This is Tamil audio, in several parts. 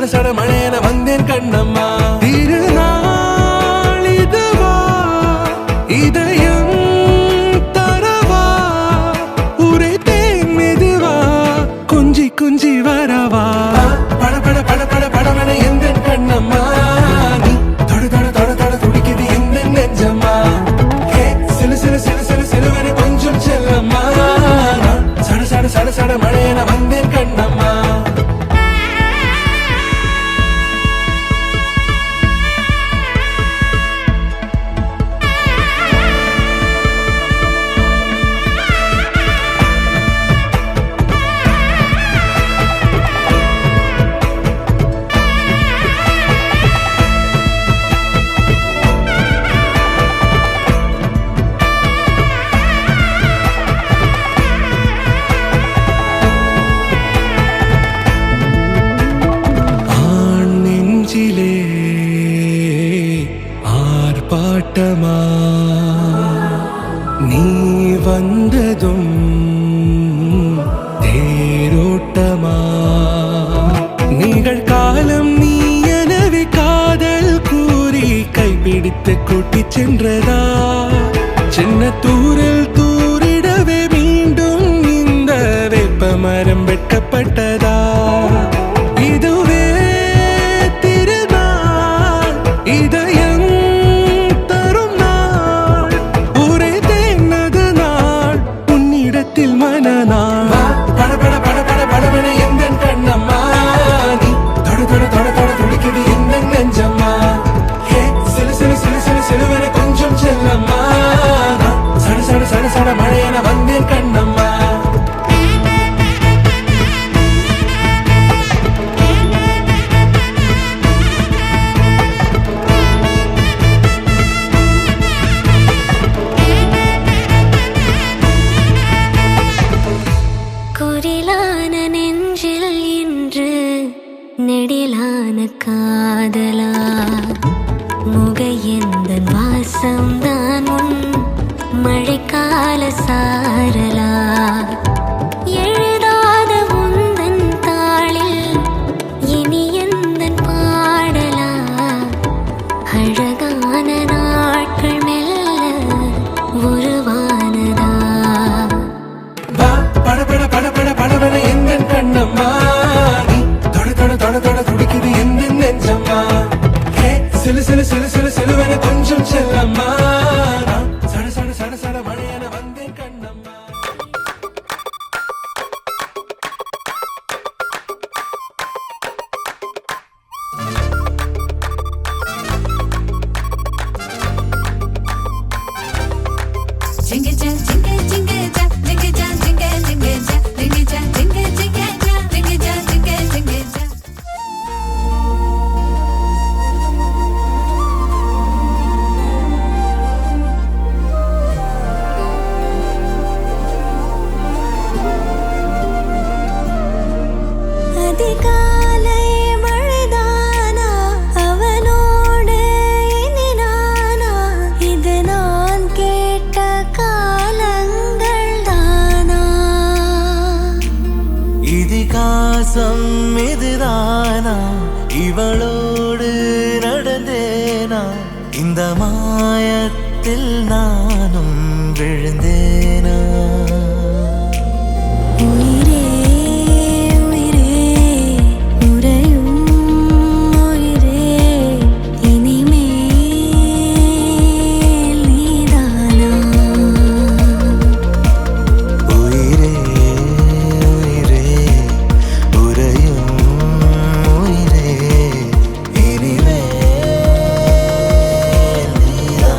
சட சட மழையன வந்தேன் கண்ணம்மா. திருநாள் இதுவா இதயம் தரவா உரைத்தேன் மெதுவா கொஞ்சி கொஞ்சி வரவா பட பட பட பட படவன எந்த கண்ணம்மா. நீ தொட தொட தொட தொட துடிக்குது எந்த நெஞ்சம்மா. சிலு சிலு சிலு சிலு சிலுவன கொஞ்சம் செல்லம்மா. சட சட சட சட மழையன வந்தேன் கண்ணம்மா. ஆர்ப்பாட்டமா நீ வந்ததும் தேரோட்டமா நிகழ்காலம் நீ எனவே காதல் கூறி கைப்பிடித்து கூட்டிச் சென்றதா. சின்ன தூரில் தூரிடவே மீண்டும் இந்த வேப்ப மரம் வெட்கப்பட்டதா. இதுவே திருநாள் இதயம் தரும் நாள் உரைத்தேனது நாள் உன்னிடத்தில் மனநாள். பட பட பட பட படவன எந்த கண்ணம்மா. நீ தொட தொட தொட தொட துடிக்குது எந்த நெஞ்சம்மா. சிலு சிலு சிலு சிலு சிலுவன கொஞ்சம் செல்லம்மா. சட சட சட சட மழையன வந்தேன் கண்ணம்மா. குரிலான நெஞ்சில் இன்று நெடிலான காதலா முகையெந்தன் வாசம்தான் உன் மழைக்கால சாரலா. எழுதாத உந்தன் தாளில் இனி எந்தன் பாடலா. அழகான நாட்கள் மெல்ல உருவானதா. பட பட பட பட படவன எந்த கண்ணம்மா. நீ தொட தொட தொட தொட துடிக்குது எந்த நெஞ்சம்மா. சிலு சிலு சிலு சிலு சிலுவன கொஞ்சம் செல்லம்மா. சட சட சட சட மழையன வந்தேன் Kannamma. Jingle jam, jingle jingle jam, jingle jam, jingle jingle jam, jingle jam, jingle jingle jam, jingle jam, jingle jingle jam. அதிகாலை மழைதானா அவனோடு இனி நானா. இது நான் கேட்ட காலங்கள் தானா. இதிகாசம் இதுதானா இவளோடு நடந்தேனா. இந்த மாயத்தில் நானும் விழுந்தேனா. உயிரே உயிரே உறையும் உயிரே இனிமேல் நீதானா. உயிரே உயிரே உறையும் உயிரே இனிமேல் நீதானா.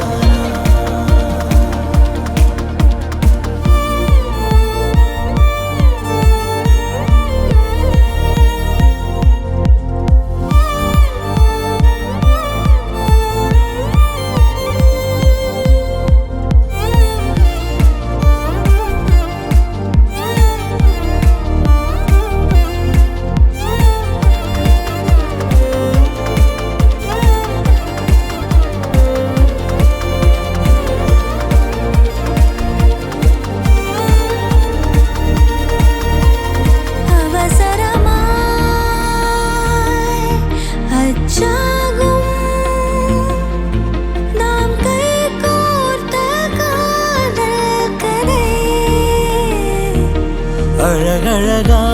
அழகா